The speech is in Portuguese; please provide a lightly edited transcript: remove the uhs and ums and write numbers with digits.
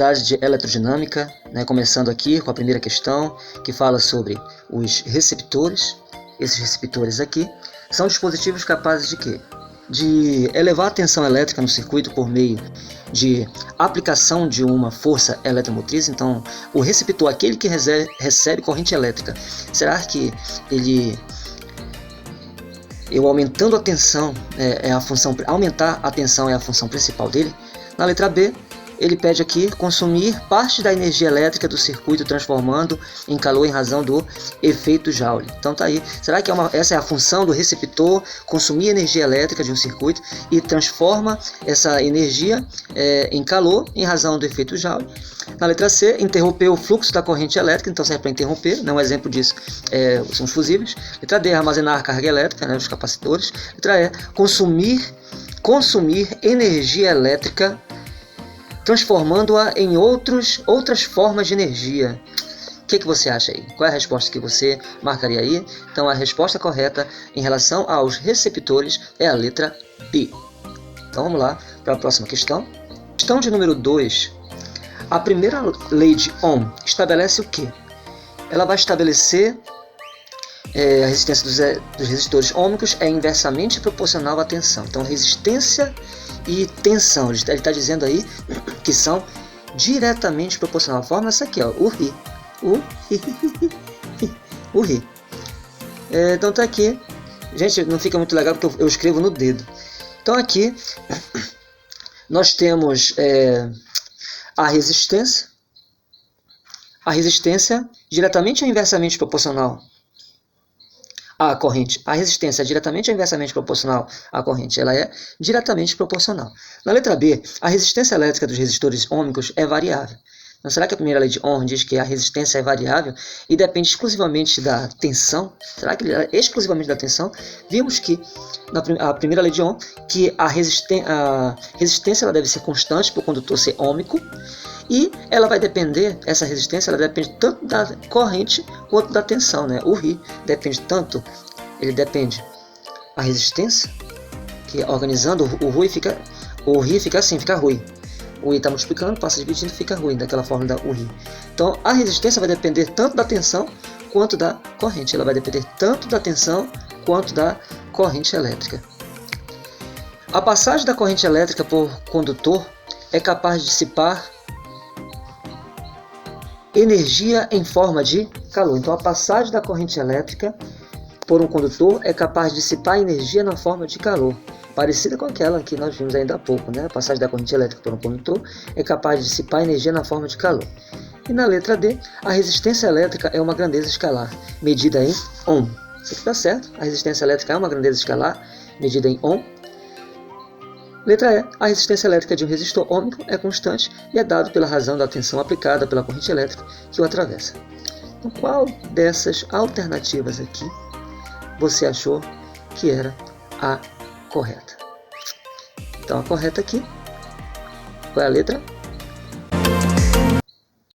propriedades de eletrodinâmica, né? Começando aqui com a primeira questão, que fala sobre os receptores. Esses receptores aqui são dispositivos capazes de quê? De elevar a tensão elétrica no circuito por meio de aplicação de uma força eletromotriz. Então, o receptor, aquele que recebe corrente elétrica, será que eu aumentando a tensão aumentar a tensão é a função principal dele? Na letra B, ele pede aqui consumir parte da energia elétrica do circuito, transformando em calor em razão do efeito Joule. Então tá aí. Será que essa é a função do receptor, consumir energia elétrica de um circuito e transforma essa energia em calor em razão do efeito Joule? Na letra C, interromper o fluxo da corrente elétrica, então serve para interromper, né? Um exemplo disso são os fusíveis. Letra D, armazenar carga elétrica, né? Os capacitores. Letra E, consumir energia elétrica, transformando-a em outras formas de energia. O que você acha aí? Qual é a resposta que você marcaria aí? Então a resposta correta em relação aos receptores é a letra B. Então vamos lá para a próxima questão. Questão de número 2. A primeira lei de Ohm estabelece o quê? Ela vai estabelecer a resistência dos resistores ôhmicos é inversamente proporcional à tensão. Então resistência e tensão, ele está dizendo aí que são diretamente proporcional. A forma é essa aqui, ó, o Ri. Então tá aqui. Gente, não fica muito legal porque eu escrevo no dedo. Então aqui nós temos a resistência diretamente ou inversamente proporcional à corrente. A resistência é diretamente ou inversamente proporcional à corrente? Ela é diretamente proporcional. Na letra B, a resistência elétrica dos resistores ôhmicos é variável. Então, será que a primeira lei de Ohm diz que a resistência é variável e depende exclusivamente da tensão? Será que ele é exclusivamente da tensão? Vimos que a primeira lei de Ohm, que a resistência ela deve ser constante para o condutor ser ôhmico, e ela vai depender, essa resistência ela depende tanto da corrente quanto da tensão, né? O Ri depende tanto, ele depende a resistência, que organizando o Ri fica assim, fica ruim. O I está multiplicando, passa dividindo, fica ruim, daquela forma da Ri. Então a resistência vai depender tanto da tensão quanto da corrente. Ela vai depender tanto da tensão quanto da corrente elétrica. A passagem da corrente elétrica por condutor é capaz de dissipar energia em forma de calor. Então a passagem da corrente elétrica por um condutor é capaz de dissipar energia na forma de calor, parecida com aquela que nós vimos ainda há pouco, né? A passagem da corrente elétrica por um condutor é capaz de dissipar energia na forma de calor. E na letra D, a resistência elétrica é uma grandeza escalar, medida em Ohm. Isso aqui está certo, a resistência elétrica é uma grandeza escalar, medida em Ohm. Letra E, a resistência elétrica de um resistor ôhmico é constante e é dado pela razão da tensão aplicada pela corrente elétrica que o atravessa. Então, qual dessas alternativas aqui você achou que era a correta? Então, a correta aqui, qual é a letra?